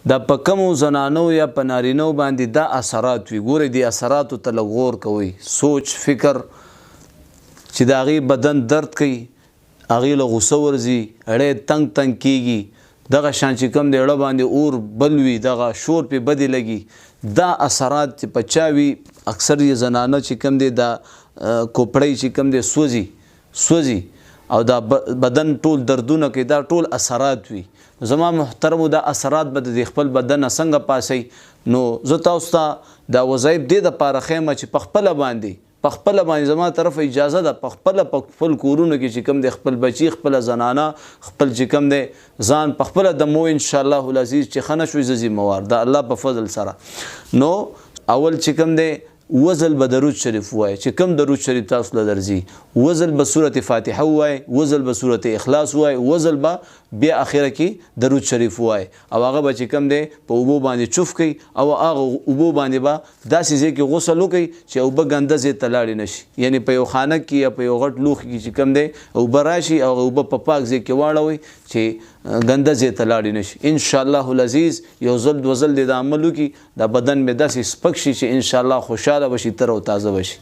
دا په کومو زنانو یا په نارینو باندې دا اثرات وي. ګورئ دې اثراتو ته لږ غور کوئ، سوچ فکر چې د هغې بدن درد کوي، هغې له غوسه ورځي، اړی تنګ تنګ کیږي، دغه شان چې کوم د اړه باندې اور بل وي، دغه شور پې بدې لګي، دا اثرات چې په چا وي اکثر یې زنانه چې کوم دی دا کوپړی چې کوم دی سوځي او دا بدن ټول دردونه کوي، دا ټول اثرات وي. زما محترمو دا اثرات به د خپل بدن څنګه پاسئ؟ نو زه تاسو ته دا وظایف دې دپاره ښیم چې په خپله باندې زما طرف اجازه ده، په خپل کورونو کې چې کوم دی خپل بچي، خپله زنانه، خپل چې کوم دی ځان په خپله دمو انشاءالله العزیز چې ښه نه شوي زه ذمهوار د الله په فضل سره. نو اول چې کوم دی وزل به درود شریف وای، چې کوم درود شریف تاسو له درځي، وزل به سورت فاتحه وای، وزل به سورت اخلاص وای، وزل به بیا اخره کې درود شریف وای، او هغه به چې کوم دی په اوبو باندې چوف کوي او هغه اوبو باندې به داسې ځای کې غسل وکړي چې اوبه ګنده ځای ته لاړې نشي، یعنی په یو خانه کې یا په یو غټ لوښي کې چې کوم دی اوبه راشي او اوبه په پاک ځای کې واړوئ چې ګنده ځای ته لاړې نشي. انشاءالله العزیز یو ځل دوه ځل دې د عمل وکړي، دا بدن مې داسې سپک شي چې انشاءالله خوشحاله بشي، تر او تازه بشي.